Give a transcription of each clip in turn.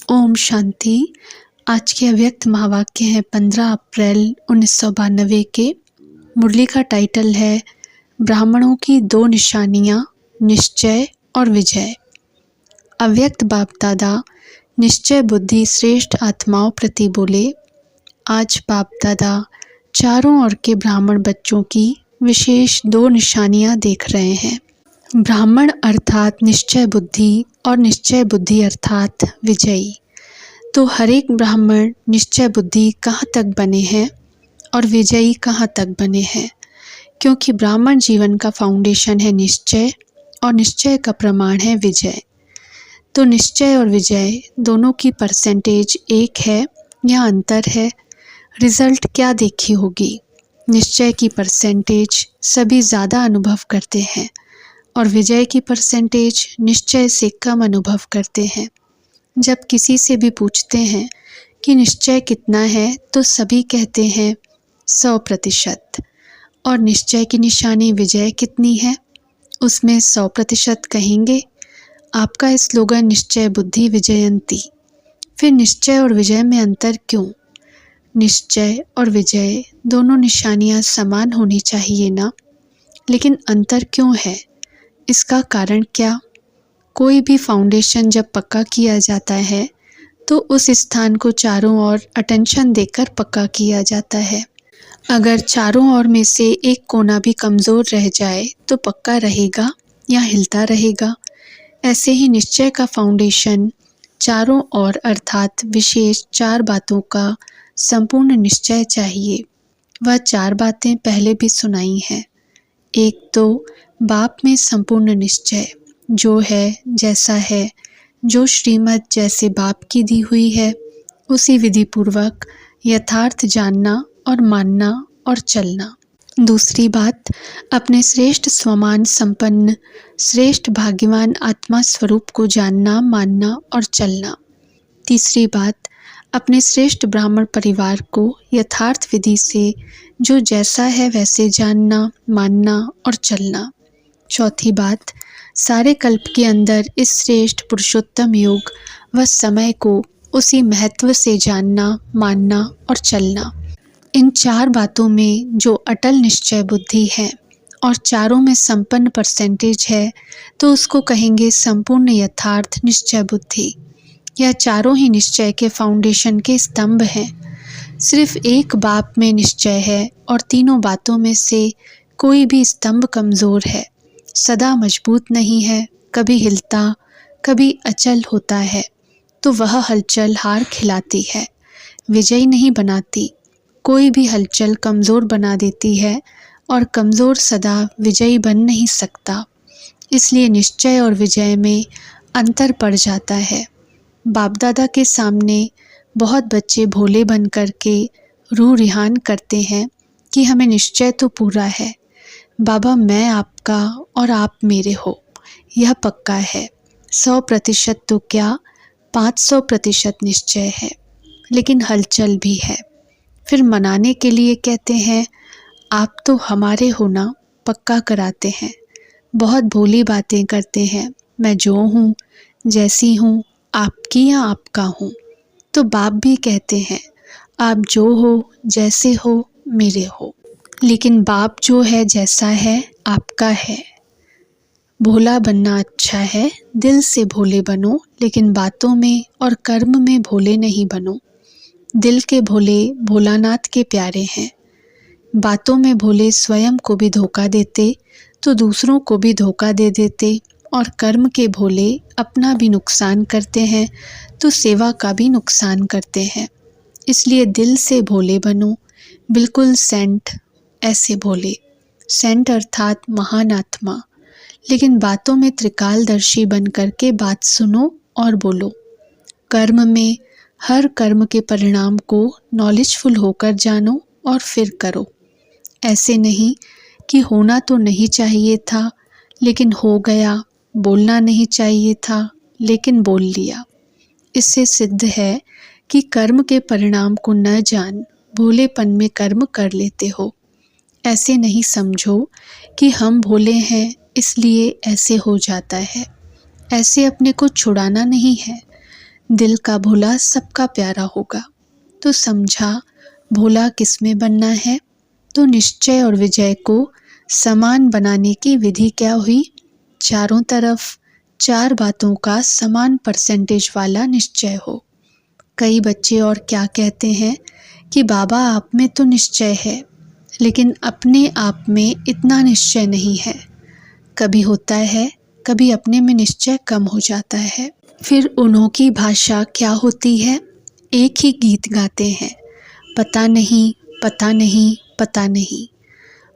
ओम शांति। आज के अव्यक्त महावाक्य हैं 15 अप्रैल 1992 के। मुरली का टाइटल है ब्राह्मणों की दो निशानियां, निश्चय और विजय। अव्यक्त बाप दादा निश्चय बुद्धि श्रेष्ठ आत्माओं प्रति बोले। आज बाप दादा चारों ओर के ब्राह्मण बच्चों की विशेष दो निशानियां देख रहे हैं। ब्राह्मण अर्थात निश्चय बुद्धि और निश्चय बुद्धि अर्थात विजयी। तो हर एक ब्राह्मण निश्चय बुद्धि कहाँ तक बने हैं और विजयी कहाँ तक बने हैं, क्योंकि ब्राह्मण जीवन का फाउंडेशन है निश्चय और निश्चय का प्रमाण है विजय। तो निश्चय और विजय दोनों की परसेंटेज एक है या अंतर है, रिजल्ट क्या देखी होगी। निश्चय की परसेंटेज सभी ज़्यादा अनुभव करते हैं और विजय की परसेंटेज निश्चय से कम अनुभव करते हैं। जब किसी से भी पूछते हैं कि निश्चय कितना है तो सभी कहते हैं 100%, और निश्चय की निशानी विजय कितनी है उसमें 100% कहेंगे। आपका स्लोगन निश्चय बुद्धि विजयंती। फिर निश्चय और विजय में अंतर क्यों? निश्चय और विजय दोनों निशानियां समान होनी चाहिए ना, लेकिन अंतर क्यों है? इसका कारण क्या? कोई भी फाउंडेशन जब पक्का किया जाता है तो उस स्थान को चारों ओर अटेंशन देकर पक्का किया जाता है। अगर चारों ओर में से एक कोना भी कमज़ोर रह जाए तो पक्का रहेगा या हिलता रहेगा। ऐसे ही निश्चय का फाउंडेशन चारों ओर अर्थात विशेष 4 बातों का संपूर्ण निश्चय चाहिए। वह 4 बातें पहले भी सुनाई हैं। एक तो बाप में संपूर्ण निश्चय, जो है जैसा है, जो श्रीमत जैसे बाप की दी हुई है उसी विधि पूर्वक यथार्थ जानना और मानना और चलना। दूसरी बात, अपने श्रेष्ठ स्वमान संपन्न श्रेष्ठ भाग्यवान आत्मा स्वरूप को जानना, मानना और चलना। तीसरी बात, अपने श्रेष्ठ ब्राह्मण परिवार को यथार्थ विधि से जो जैसा है वैसे जानना, मानना और चलना। चौथी बात, सारे कल्प के अंदर इस श्रेष्ठ पुरुषोत्तम योग व समय को उसी महत्व से जानना, मानना और चलना। इन 4 बातों में जो अटल निश्चय बुद्धि है और चारों में संपन्न परसेंटेज है तो उसको कहेंगे संपूर्ण यथार्थ निश्चय बुद्धि। यह चारों ही निश्चय के फाउंडेशन के स्तंभ हैं। सिर्फ एक बाप में निश्चय है और तीनों बातों में से कोई भी स्तंभ कमज़ोर है, सदा मजबूत नहीं है, कभी हिलता कभी अचल होता है, तो वह हलचल हार खिलाती है, विजयी नहीं बनाती। कोई भी हलचल कमज़ोर बना देती है और कमज़ोर सदा विजयी बन नहीं सकता। इसलिए निश्चय और विजय में अंतर पड़ जाता है। बाप दादा के सामने बहुत बच्चे भोले बन कर के रूह रिहान करते हैं कि हमें निश्चय तो पूरा है, बाबा मैं आपका और आप मेरे हो, यह पक्का है। 100% तो क्या 500% निश्चय है, लेकिन हलचल भी है। फिर मनाने के लिए कहते हैं आप तो हमारे हो ना, पक्का कराते हैं। बहुत भोली बातें करते हैं, मैं जो हूँ जैसी हूँ आपकी या आपका हूँ। तो बाप भी कहते हैं आप जो हो जैसे हो मेरे हो, लेकिन बाप जो है जैसा है आपका है। भोला बनना अच्छा है, दिल से भोले बनो, लेकिन बातों में और कर्म में भोले नहीं बनो। दिल के भोले भोलानाथ के प्यारे हैं। बातों में भोले स्वयं को भी धोखा देते तो दूसरों को भी धोखा दे देते, और कर्म के भोले अपना भी नुकसान करते हैं तो सेवा का भी नुकसान करते हैं। इसलिए दिल से भोले बनो, बिल्कुल सेंट ऐसे भोले। सेंट अर्थात महान आत्मा, लेकिन बातों में त्रिकालदर्शी बन करके बात सुनो और बोलो। कर्म में हर कर्म के परिणाम को नॉलेजफुल होकर जानो और फिर करो। ऐसे नहीं कि होना तो नहीं चाहिए था लेकिन हो गया, बोलना नहीं चाहिए था लेकिन बोल लिया। इससे सिद्ध है कि कर्म के परिणाम को न जान भोलेपन में कर्म कर लेते हो। ऐसे नहीं समझो कि हम भोले हैं इसलिए ऐसे हो जाता है। ऐसे अपने को छुड़ाना नहीं है। दिल का भोला सबका प्यारा होगा। तो समझा भोला किसमें बनना है? तो निश्चय और विजय को समान बनाने की विधि क्या हुई? चारों तरफ 4 बातों का समान परसेंटेज वाला निश्चय हो। कई बच्चे और क्या कहते हैं कि बाबा आप में तो निश्चय है, लेकिन अपने आप में इतना निश्चय नहीं है। कभी होता है, कभी अपने में निश्चय कम हो जाता है। फिर उन्हों की भाषा क्या होती है? एक ही गीत गाते हैं, पता नहीं, पता नहीं, पता नहीं।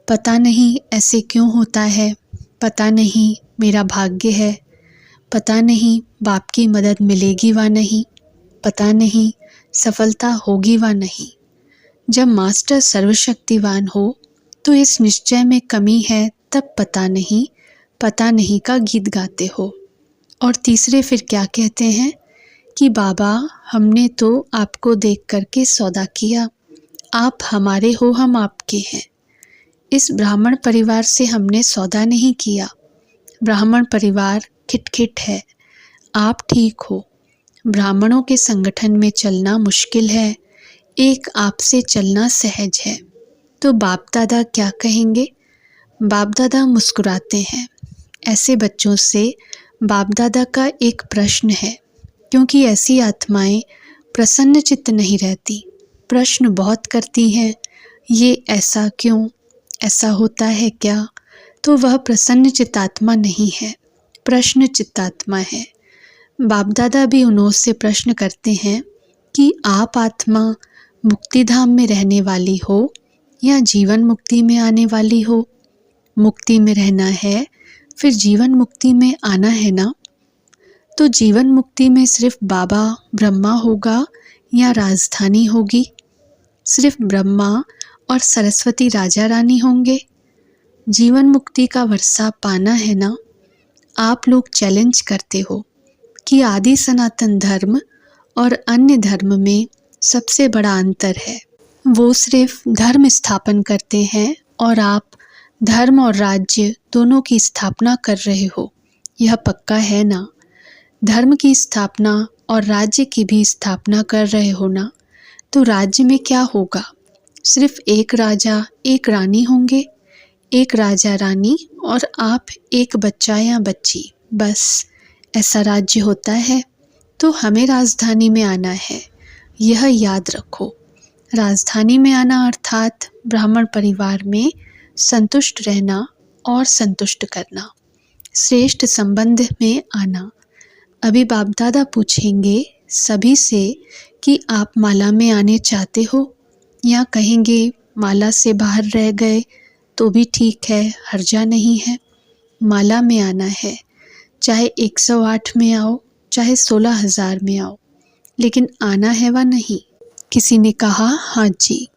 पता नहीं ऐसे क्यों होता है, पता नहीं मेरा भाग्य है, पता नहीं बाप की मदद मिलेगी व नहीं, पता नहीं सफलता होगी व नहीं। जब मास्टर सर्वशक्तिवान हो तो इस निश्चय में कमी है, तब पता नहीं का गीत गाते हो। और तीसरे फिर क्या कहते हैं कि बाबा हमने तो आपको देख करके सौदा किया, आप हमारे हो हम आपके हैं। इस ब्राह्मण परिवार से हमने सौदा नहीं किया, ब्राह्मण परिवार खिटखिट है, आप ठीक हो। ब्राह्मणों के संगठन में चलना मुश्किल है, एक आपसे चलना सहज है। तो बाप दादा क्या कहेंगे? बाप दादा मुस्कुराते हैं। ऐसे बच्चों से बाप दादा का एक प्रश्न है, क्योंकि ऐसी आत्माएं प्रसन्न चित्त नहीं रहती, प्रश्न बहुत करती हैं, ये ऐसा क्यों, ऐसा होता है क्या? तो वह प्रसन्न चित्तात्मा नहीं है, प्रश्न चित्तात्मा है। बाप दादा भी उन्हों से प्रश्न करते हैं कि आप आत्मा मुक्ति धाम में रहने वाली हो या जीवन मुक्ति में आने वाली हो? मुक्ति में रहना है, फिर जीवन मुक्ति में आना है ना? तो जीवन मुक्ति में सिर्फ बाबा ब्रह्मा होगा या राजधानी होगी? सिर्फ ब्रह्मा और सरस्वती राजा रानी होंगे? जीवन मुक्ति का वर्षा पाना है ना? आप लोग चैलेंज करते हो कि आदि सनातन धर्म और अन्य धर्म में सबसे बड़ा अंतर है, वो सिर्फ धर्म स्थापन करते हैं और आप धर्म और राज्य दोनों की स्थापना कर रहे हो, यह पक्का है ना? धर्म की स्थापना और राज्य की भी स्थापना कर रहे हो ना? तो राज्य में क्या होगा? सिर्फ एक राजा एक रानी होंगे, एक राजा रानी और आप एक बच्चा या बच्ची, बस ऐसा राज्य होता है। तो हमें राजधानी में आना है, यह याद रखो। राजधानी में आना अर्थात ब्राह्मण परिवार में संतुष्ट रहना और संतुष्ट करना, श्रेष्ठ संबंध में आना। अभी बाप दादा पूछेंगे सभी से कि आप माला में आने चाहते हो, या कहेंगे माला से बाहर रह गए तो भी ठीक है, हर्जा नहीं है। माला में आना है, चाहे 108 में आओ, चाहे 16,000 में आओ, लेकिन आना है व नहीं? किसी ने कहा हाँ जी।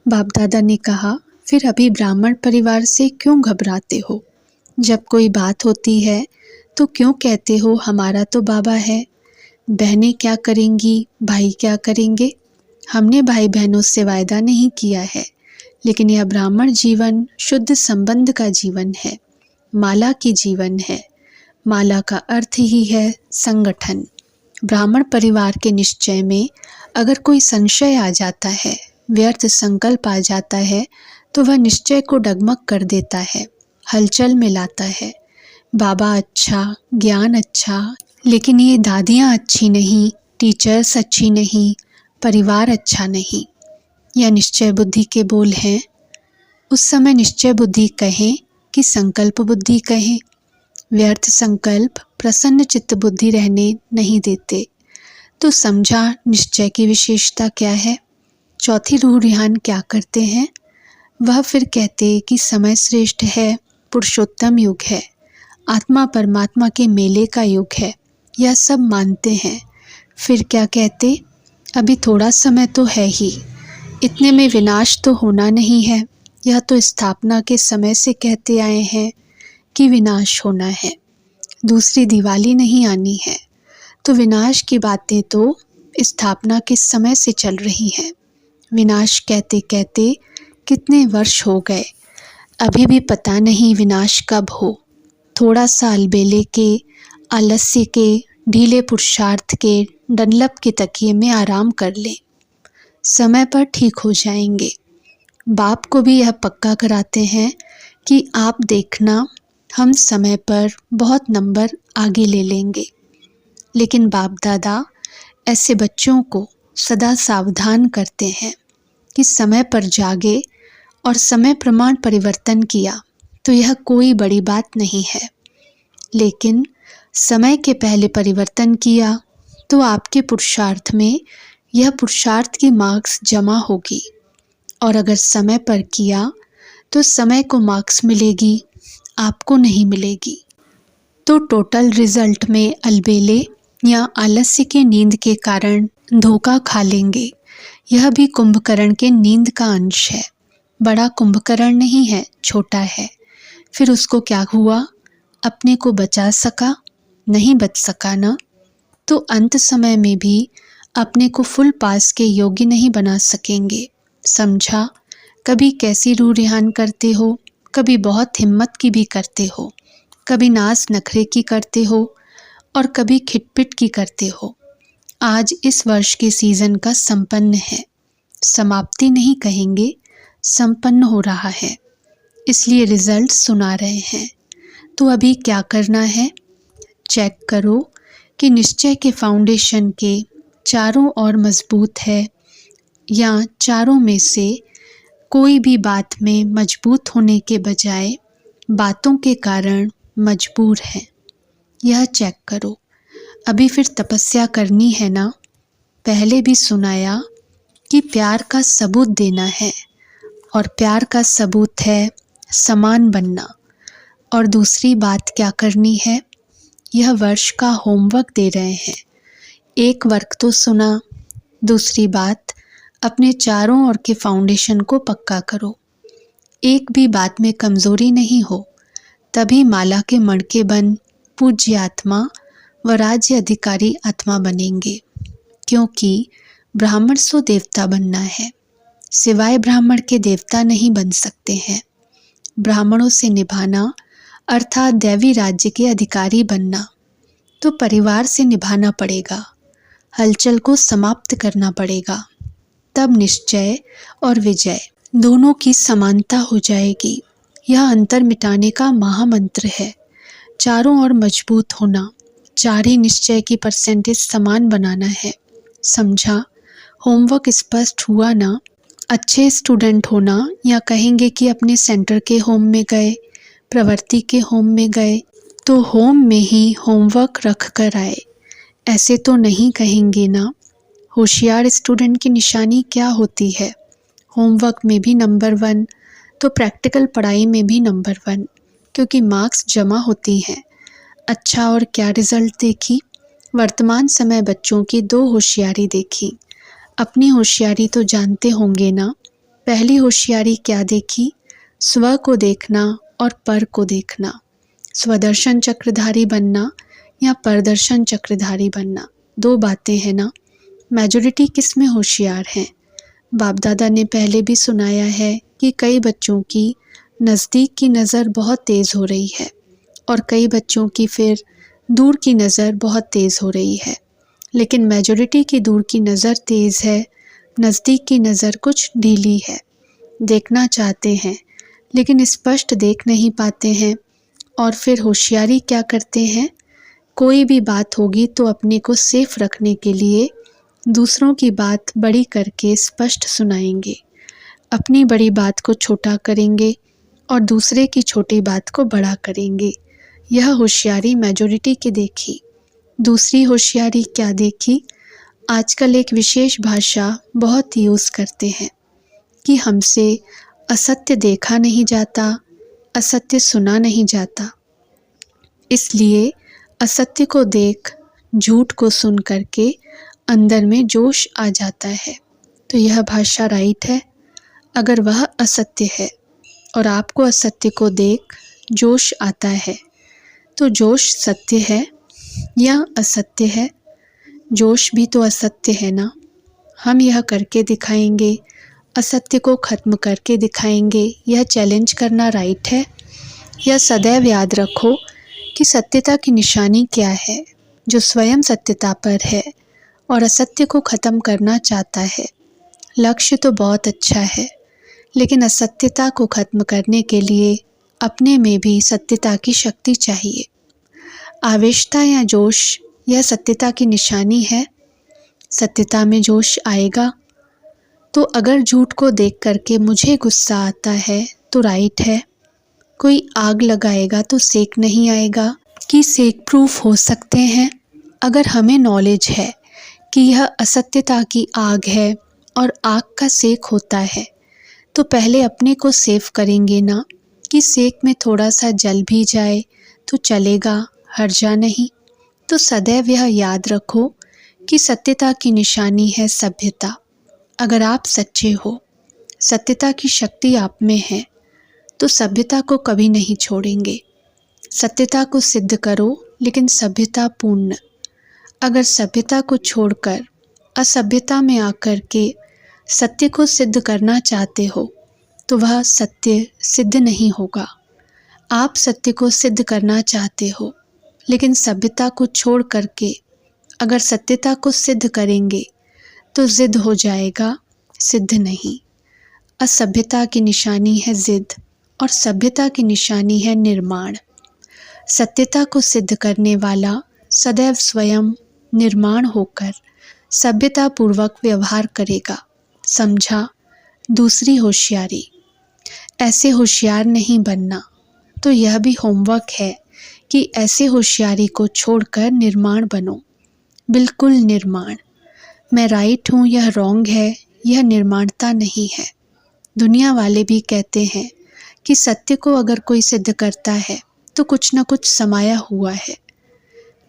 बाप दादा ने कहा फिर अभी ब्राह्मण परिवार से क्यों घबराते हो? जब कोई बात होती है तो क्यों कहते हो हमारा तो बाबा है, बहनें क्या करेंगी, भाई क्या करेंगे? हमने भाई बहनों से वायदा नहीं किया है, लेकिन यह ब्राह्मण जीवन शुद्ध संबंध का जीवन है, माला की जीवन है। माला का अर्थ ही है संगठन। ब्राह्मण परिवार के निश्चय में अगर कोई संशय आ जाता है, व्यर्थ संकल्प आ जाता है, तो वह निश्चय को डगमग कर देता है, हलचल में लाता है। बाबा अच्छा, ज्ञान अच्छा, लेकिन ये दादियाँ अच्छी नहीं, टीचर्स अच्छी नहीं, परिवार अच्छा नहीं, यह निश्चय बुद्धि के बोल हैं। उस समय निश्चय बुद्धि कहें कि संकल्प बुद्धि कहें, व्यर्थ संकल्प प्रसन्न चित्त बुद्धि रहने नहीं देते। तो समझा निश्चय की विशेषता क्या है। चौथी रूह रिहान क्या करते हैं? वह फिर कहते कि समय श्रेष्ठ है, पुरुषोत्तम युग है, आत्मा परमात्मा के मेले का युग है, यह सब मानते हैं। फिर क्या कहते? अभी थोड़ा समय तो है ही, इतने में विनाश तो होना नहीं है, यह तो स्थापना के समय से कहते आए हैं कि विनाश होना है, दूसरी दिवाली नहीं आनी है। तो विनाश की बातें तो स्थापना के समय से चल रही हैं। विनाश कहते कहते कितने वर्ष हो गए, अभी भी पता नहीं विनाश कब हो। थोड़ा सा अलबेले के, आलस्य के, ढीले पुरुषार्थ के डनलप के तकिए में आराम कर लें। समय पर ठीक हो जाएंगे। बाप को भी यह पक्का कराते हैं कि आप देखना, हम समय पर बहुत नंबर आगे ले लेंगे। लेकिन बाप दादा ऐसे बच्चों को सदा सावधान करते हैं कि समय पर जागे और समय प्रमाण परिवर्तन किया तो यह कोई बड़ी बात नहीं है, लेकिन समय के पहले परिवर्तन किया तो आपके पुरुषार्थ में यह पुरुषार्थ की मार्क्स जमा होगी, और अगर समय पर किया तो समय को मार्क्स मिलेगी, आपको नहीं मिलेगी। तो टोटल रिजल्ट में अलबेले या आलस्य के नींद के कारण धोखा खा लेंगे। यह भी कुंभकर्ण के नींद का अंश है। बड़ा कुंभकर्ण नहीं है, छोटा है। फिर उसको क्या हुआ? अपने को बचा सका? नहीं बच सका ना। तो अंत समय में भी अपने को फुल पास के योग्य नहीं बना सकेंगे। समझा? कभी कैसी रूह रिहान करते हो, कभी बहुत हिम्मत की भी करते हो, कभी नाज नखरे की करते हो और कभी खिटपिट की करते हो। आज इस वर्ष के सीजन का संपन्न है, समाप्ति नहीं कहेंगे, संपन्न हो रहा है, इसलिए रिजल्ट सुना रहे हैं। तो अभी क्या करना है? चेक करो कि निश्चय के फाउंडेशन के चारों ओर मजबूत है या चारों में से कोई भी बात में मजबूत होने के बजाय बातों के कारण मजबूर है। यह चेक करो। अभी फिर तपस्या करनी है ना। पहले भी सुनाया कि प्यार का सबूत देना है, और प्यार का सबूत है समान बनना। और दूसरी बात क्या करनी है? यह वर्ष का होमवर्क दे रहे हैं। एक वर्क तो सुना, दूसरी बात अपने चारों ओर के फाउंडेशन को पक्का करो। एक भी बात में कमजोरी नहीं हो, तभी माला के मणके बन पूज्य आत्मा व राज्य अधिकारी आत्मा बनेंगे। क्योंकि ब्राह्मण सो देवता बनना है, सिवाय ब्राह्मण के देवता नहीं बन सकते हैं। ब्राह्मणों से निभाना अर्थात दैवी राज्य के अधिकारी बनना, तो परिवार से निभाना पड़ेगा, हलचल को समाप्त करना पड़ेगा। तब निश्चय और विजय दोनों की समानता हो जाएगी। यह अंतर मिटाने का महामंत्र है। चारों ओर मजबूत होना, चार ही निश्चय की परसेंटेज समान बनाना है। समझा? होमवर्क स्पष्ट हुआ ना? अच्छे स्टूडेंट होना, या कहेंगे कि अपने सेंटर के होम में गए, प्रवृत्ति के होम में गए तो होम में ही होमवर्क रख कर आए, ऐसे तो नहीं कहेंगे ना। होशियार स्टूडेंट की निशानी क्या होती है? होमवर्क में भी नंबर 1 तो प्रैक्टिकल पढ़ाई में भी नंबर 1, क्योंकि मार्क्स जमा होती हैं। अच्छा, और क्या रिजल्ट देखी? वर्तमान समय बच्चों की 2 होशियारी देखी। अपनी होशियारी तो जानते होंगे ना। पहली होशियारी क्या देखी? स्व को देखना और पर को देखना। स्वदर्शन चक्रधारी बनना या परदर्शन चक्रधारी बनना, 2 बातें हैं ना। मेजॉरिटी किस में होशियार हैं? बाप दादा ने पहले भी सुनाया है कि कई बच्चों की नज़दीक की नज़र बहुत तेज़ हो रही है और कई बच्चों की फिर दूर की नज़र बहुत तेज़ हो रही है। लेकिन मेजॉरिटी की दूर की नज़र तेज़ है, नज़दीक की नज़र कुछ ढीली है। देखना चाहते हैं लेकिन स्पष्ट देख नहीं पाते हैं। और फिर होशियारी क्या करते हैं? कोई भी बात होगी तो अपने को सेफ रखने के लिए दूसरों की बात बड़ी करके स्पष्ट सुनाएंगे, अपनी बड़ी बात को छोटा करेंगे और दूसरे की छोटी बात को बड़ा करेंगे। यह होशियारी मेजॉरिटी की देखी। दूसरी होशियारी क्या देखी? आजकल एक विशेष भाषा बहुत यूज़ करते हैं कि हमसे असत्य देखा नहीं जाता, असत्य सुना नहीं जाता, इसलिए असत्य को देख, झूठ को सुन करके अंदर में जोश आ जाता है। तो यह भाषा राइट है? अगर वह असत्य है और आपको असत्य को देख जोश आता है, तो जोश सत्य है या असत्य है? जोश भी तो असत्य है ना। हम यह करके दिखाएंगे, असत्य को ख़त्म करके दिखाएंगे। यह चैलेंज करना राइट है? यह सदैव याद रखो कि सत्यता की निशानी क्या है। जो स्वयं सत्यता पर है और असत्य को ख़त्म करना चाहता है। लक्ष्य तो बहुत अच्छा है, लेकिन असत्यता को ख़त्म करने के लिए अपने में भी सत्यता की शक्ति चाहिए। आवेशता या जोश यह सत्यता की निशानी है। सत्यता में जोश आएगा तो अगर झूठ को देख करके मुझे गुस्सा आता है तो राइट है। कोई आग लगाएगा तो सेक नहीं आएगा कि सेक प्रूफ हो सकते हैं। अगर हमें नॉलेज है कि यह असत्यता की आग है और आग का सेक होता है, तो पहले अपने को सेव करेंगे ना कि सेक में थोड़ा सा जल भी जाए तो चलेगा, हर्जा नहीं। तो सदैव यह याद रखो कि सत्यता की निशानी है सभ्यता। अगर आप सच्चे हो, सत्यता की शक्ति आप में है, तो सभ्यता को कभी नहीं छोड़ेंगे। सत्यता को सिद्ध करो, लेकिन सभ्यता पूर्ण। अगर सभ्यता को छोड़कर असभ्यता में आकर के सत्य को सिद्ध करना चाहते हो, तो वह सत्य सिद्ध नहीं होगा। आप सत्य को सिद्ध करना चाहते हो, लेकिन सभ्यता को छोड़ करके अगर सत्यता को सिद्ध करेंगे तो जिद हो जाएगा, सिद्ध नहीं। असभ्यता की निशानी है जिद और सभ्यता की निशानी है निर्माण। सत्यता को सिद्ध करने वाला सदैव स्वयं निर्माण होकर सभ्यता पूर्वक व्यवहार करेगा। समझा? दूसरी होशियारी, ऐसे होशियार नहीं बनना। तो यह भी होमवर्क है कि ऐसे होशियारी को छोड़कर निर्माण बनो। बिल्कुल निर्माण। मैं राइट हूँ, यह रॉन्ग है, यह निर्माणता नहीं है। दुनिया वाले भी कहते हैं कि सत्य को अगर कोई सिद्ध करता है तो कुछ न कुछ समाया हुआ है।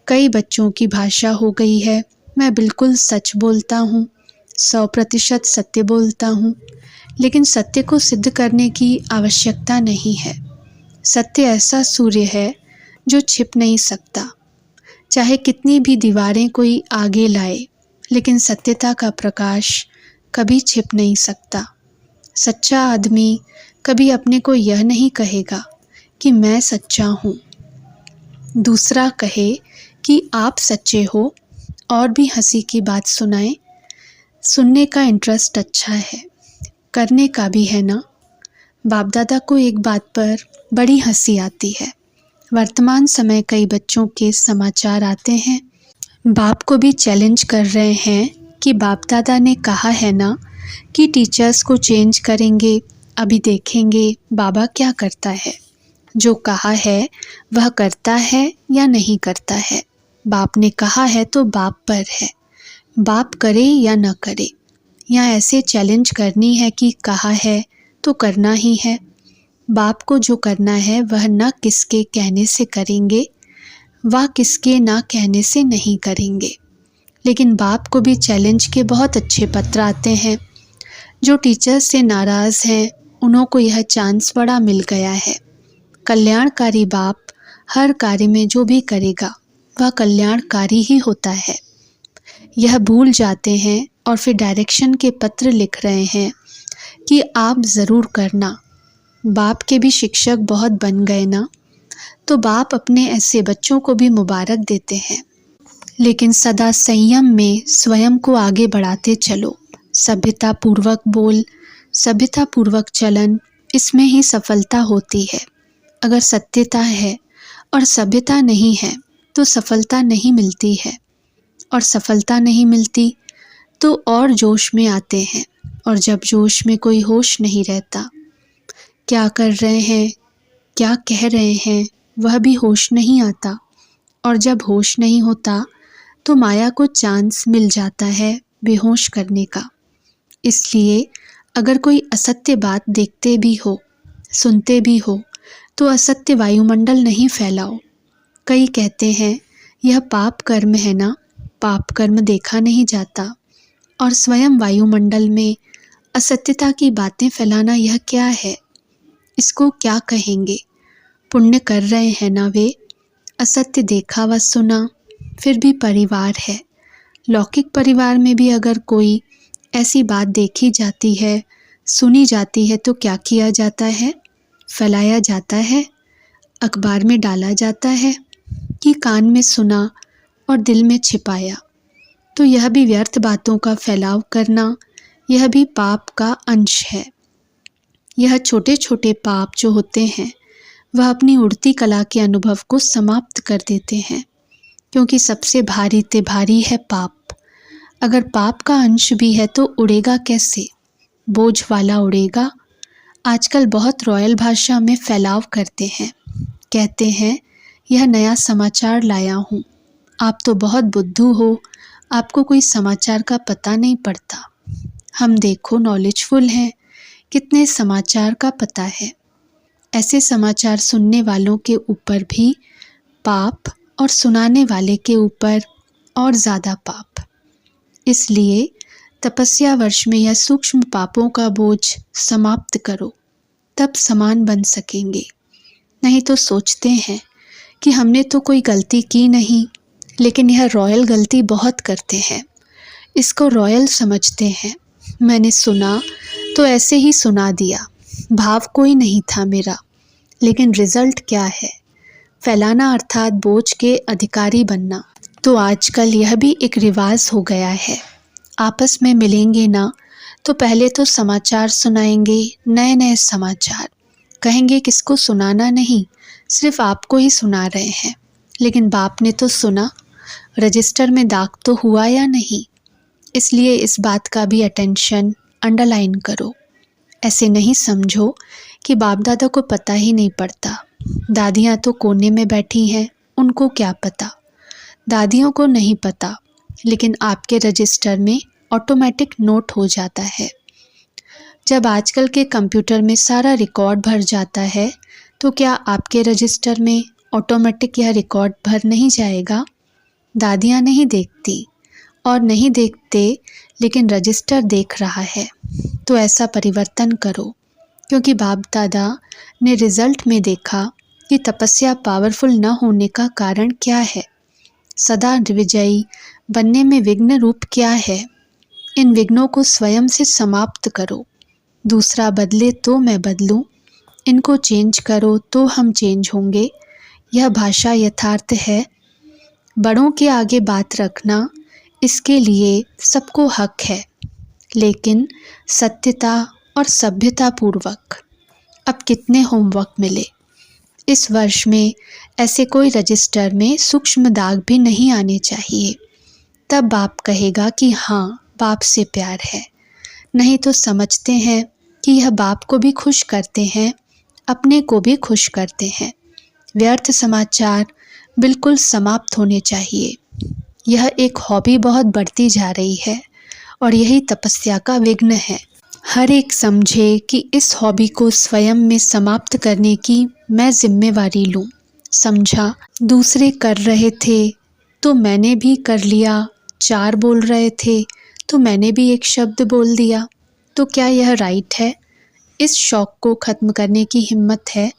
कई बच्चों की भाषा हो गई है, मैं बिल्कुल सच बोलता हूँ, 100% सत्य बोलता हूँ। लेकिन सत्य को सिद्ध करने की आवश्यकता नहीं है। सत्य ऐसा सूर्य है जो छिप नहीं सकता। चाहे कितनी भी दीवारें कोई आगे लाए, लेकिन सत्यता का प्रकाश कभी छिप नहीं सकता। सच्चा आदमी कभी अपने को यह नहीं कहेगा कि मैं सच्चा हूँ। दूसरा कहे कि आप सच्चे हो और भी हंसी की बात सुनाए। सुनने का इंटरेस्ट अच्छा है, करने का भी है ना। बाप दादा को एक बात पर बड़ी हंसी आती है। वर्तमान समय कई बच्चों के समाचार आते हैं, बाप को भी चैलेंज कर रहे हैं कि बाप दादा ने कहा है ना कि टीचर्स को चेंज करेंगे, अभी देखेंगे बाबा क्या करता है। जो कहा है वह करता है या नहीं करता है। बाप ने कहा है तो बाप पर है, बाप करे या न करे। या ऐसे चैलेंज करनी है कि कहा है तो करना ही है। बाप को जो करना है वह न किसके कहने से करेंगे, वह किसके ना कहने से नहीं करेंगे। लेकिन बाप को भी चैलेंज के बहुत अच्छे पत्र आते हैं। जो टीचर्स से नाराज़ हैं उन्हों को यह चांस बड़ा मिल गया है। कल्याणकारी बाप हर कार्य में जो भी करेगा वह कल्याणकारी ही होता है। यह भूल जाते हैं और फिर डायरेक्शन के पत्र लिख रहे हैं कि आप ज़रूर करना। बाप के भी शिक्षक बहुत बन गए ना, तो बाप अपने ऐसे बच्चों को भी मुबारक देते हैं। लेकिन सदा संयम में स्वयं को आगे बढ़ाते चलो। सभ्यता पूर्वक बोल, सभ्यता पूर्वक चलन, इसमें ही सफलता होती है। अगर सत्यता है और सभ्यता नहीं है तो सफलता नहीं मिलती है, और सफलता नहीं मिलती तो और जोश में आते हैं, और जब जोश में कोई होश नहीं रहता, क्या कर रहे हैं, क्या कह रहे हैं, वह भी होश नहीं आता। और जब होश नहीं होता तो माया को चांस मिल जाता है बेहोश करने का। इसलिए अगर कोई असत्य बात देखते भी हो, सुनते भी हो, तो असत्य वायुमंडल नहीं फैलाओ। कई कहते हैं यह पाप कर्म है ना, पाप कर्म देखा नहीं जाता, और स्वयं वायुमंडल में असत्यता की बातें फैलाना यह क्या है, इसको क्या कहेंगे। पुण्य कर रहे हैं ना वे, असत्य देखा व सुना, फिर भी परिवार है। लौकिक परिवार में भी अगर कोई ऐसी बात देखी जाती है, सुनी जाती है, तो क्या किया जाता है, फैलाया जाता है, अखबार में डाला जाता है कि कान में सुना और दिल में छिपाया, तो यह भी व्यर्थ बातों का फैलाव करना, यह भी पाप का अंश है। यह छोटे छोटे पाप जो होते हैं वह अपनी उड़ती कला के अनुभव को समाप्त कर देते हैं, क्योंकि सबसे भारी ते भारी है पाप। अगर पाप का अंश भी है तो उड़ेगा कैसे? बोझ वाला उड़ेगा। आजकल बहुत रॉयल भाषा में फैलाव करते हैं, कहते हैं यह नया समाचार लाया हूँ। आप तो बहुत बुद्धू हो, आपको कोई समाचार का पता नहीं पड़ता। हम देखो नॉलेजफुल हैं, कितने समाचार का पता है। ऐसे समाचार सुनने वालों के ऊपर भी पाप और सुनाने वाले के ऊपर और ज़्यादा पाप। इसलिए तपस्या वर्ष में यह सूक्ष्म पापों का बोझ समाप्त करो, तब समान बन सकेंगे। नहीं तो सोचते हैं कि हमने तो कोई गलती की नहीं, लेकिन यह रॉयल गलती बहुत करते हैं। इसको रॉयल समझते हैं। मैंने सुना तो ऐसे ही सुना दिया, भाव कोई नहीं था मेरा, लेकिन रिजल्ट क्या है? फैलाना अर्थात बोझ के अधिकारी बनना। तो आजकल यह भी एक रिवाज हो गया है। आपस में मिलेंगे ना तो पहले तो समाचार सुनाएंगे, नए नए समाचार। कहेंगे किसको सुनाना नहीं, सिर्फ आपको ही सुना रहे हैं। लेकिन बाप ने तो सुना, रजिस्टर में दाग तो हुआ या नहीं? इसलिए इस बात का भी अटेंशन अंडरलाइन करो। ऐसे नहीं समझो कि बाप दादा को पता ही नहीं पड़ता। दादियाँ तो कोने में बैठी हैं, उनको क्या पता। दादियों को नहीं पता, लेकिन आपके रजिस्टर में ऑटोमेटिक नोट हो जाता है। जब आजकल के कंप्यूटर में सारा रिकॉर्ड भर जाता है, तो क्या आपके रजिस्टर में ऑटोमेटिक यह रिकॉर्ड भर नहीं जाएगा? दादियाँ नहीं देखती और नहीं देखते, लेकिन रजिस्टर देख रहा है। तो ऐसा परिवर्तन करो, क्योंकि बाप दादा ने रिजल्ट में देखा कि तपस्या पावरफुल न होने का कारण क्या है, सदा विजयी बनने में विघ्न रूप क्या है। इन विघ्नों को स्वयं से समाप्त करो। दूसरा बदले तो मैं बदलूं, इनको चेंज करो तो हम चेंज होंगे। यह भाषा यथार्थ है। बड़ों के आगे बात रखना, इसके लिए सबको हक है, लेकिन सत्यता और सभ्यता पूर्वक। अब कितने होमवर्क मिले? इस वर्ष में ऐसे कोई रजिस्टर में सूक्ष्म दाग भी नहीं आने चाहिए। तब बाप कहेगा कि हाँ, बाप से प्यार है। नहीं तो समझते हैं कि यह बाप को भी खुश करते हैं, अपने को भी खुश करते हैं। व्यर्थ समाचार बिल्कुल समाप्त होने चाहिए। यह एक हॉबी बहुत बढ़ती जा रही है और यही तपस्या का विघ्न है। हर एक समझे कि इस हॉबी को स्वयं में समाप्त करने की मैं जिम्मेवारी लूं। समझा, दूसरे कर रहे थे तो मैंने भी कर लिया, चार बोल रहे थे तो मैंने भी एक शब्द बोल दिया। तो क्या यह राइट है? इस शौक को ख़त्म करने की हिम्मत है?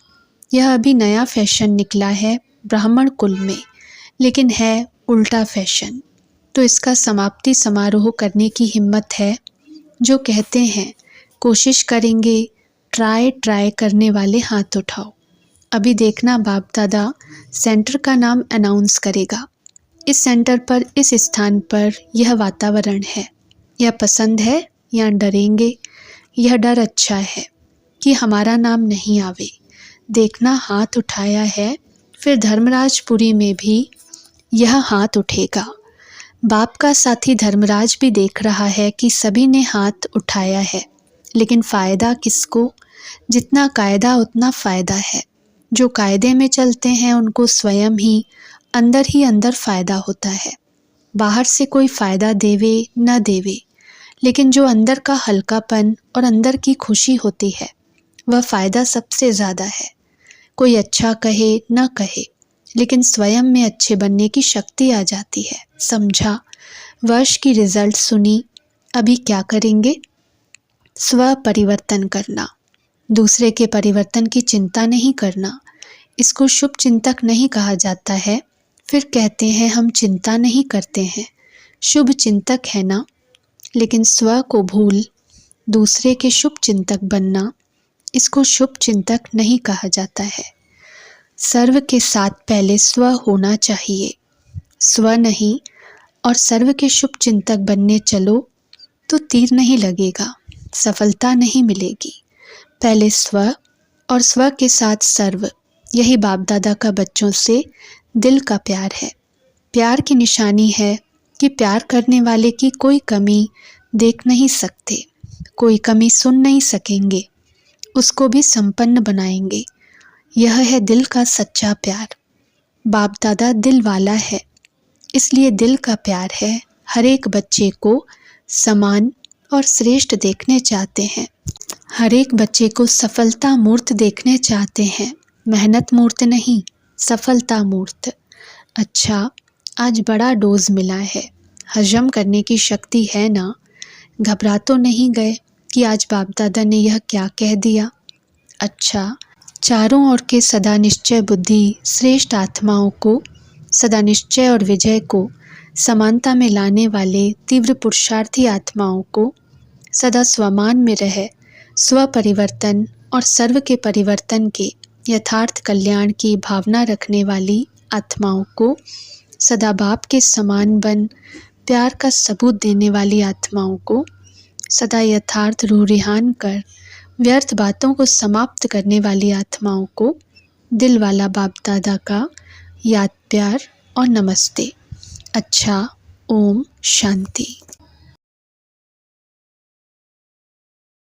यह अभी नया फैशन निकला है ब्राह्मण कुल में, लेकिन है उल्टा फैशन। तो इसका समाप्ति समारोह करने की हिम्मत है? जो कहते हैं कोशिश करेंगे, ट्राई करने वाले हाथ उठाओ। अभी देखना बाप दादा सेंटर का नाम अनाउंस करेगा। इस सेंटर पर, इस स्थान पर यह वातावरण है। यह पसंद है या डरेंगे? यह डर अच्छा है कि हमारा नाम नहीं आवे। देखना हाथ उठाया है, फिर धर्मराजपुरी में भी यह हाथ उठेगा। बाप का साथी धर्मराज भी देख रहा है कि सभी ने हाथ उठाया है, लेकिन फ़ायदा किसको? जितना कायदा उतना फ़ायदा है। जो कायदे में चलते हैं उनको स्वयं ही अंदर फ़ायदा होता है। बाहर से कोई फ़ायदा देवे न देवे, लेकिन जो अंदर का हल्कापन और अंदर की खुशी होती है वह फ़ायदा सबसे ज़्यादा है। कोई अच्छा कहे न कहे, लेकिन स्वयं में अच्छे बनने की शक्ति आ जाती है। समझा? वर्ष की रिजल्ट सुनी। अभी क्या करेंगे? स्व परिवर्तन करना, दूसरे के परिवर्तन की चिंता नहीं करना। इसको शुभ चिंतक नहीं कहा जाता है। फिर कहते हैं हम चिंता नहीं करते हैं, शुभ चिंतक है ना। लेकिन स्व को भूल दूसरे के शुभ चिंतक बनना, इसको शुभ चिंतक नहीं कहा जाता है। सर्व के साथ पहले स्व होना चाहिए। स्व नहीं और सर्व के शुभ चिंतक बनने चलो तो तीर नहीं लगेगा, सफलता नहीं मिलेगी। पहले स्व और स्व के साथ सर्व, यही बाप दादा का बच्चों से दिल का प्यार है। प्यार की निशानी है कि प्यार करने वाले की कोई कमी देख नहीं सकते, कोई कमी सुन नहीं सकेंगे, उसको भी संपन्न बनाएंगे। यह है दिल का सच्चा प्यार। बाप दादा दिल वाला है, इसलिए दिल का प्यार है। हर एक बच्चे को समान और श्रेष्ठ देखने चाहते हैं। हर एक बच्चे को सफलता मूर्त देखने चाहते हैं, मेहनत मूर्त नहीं, सफलता मूर्त। अच्छा, आज बड़ा डोज मिला है, हजम करने की शक्ति है ना? घबरा तो नहीं गए कि आज बाप दादा ने यह क्या कह दिया? अच्छा, चारों ओर के सदा निश्चय बुद्धि श्रेष्ठ आत्माओं को, सदा निश्चय और विजय को समानता में लाने वाले तीव्र पुरुषार्थी आत्माओं को, सदा स्वमान में रह स्व परिवर्तन और सर्व के परिवर्तन के यथार्थ कल्याण की भावना रखने वाली आत्माओं को, सदा बाप के समान बन प्यार का सबूत देने वाली आत्माओं को, सदा यथार्थ रूह रिहान कर व्यर्थ बातों को समाप्त करने वाली आत्माओं को दिल वाला बाप दादा का याद प्यार और नमस्ते। अच्छा, ओम शांति।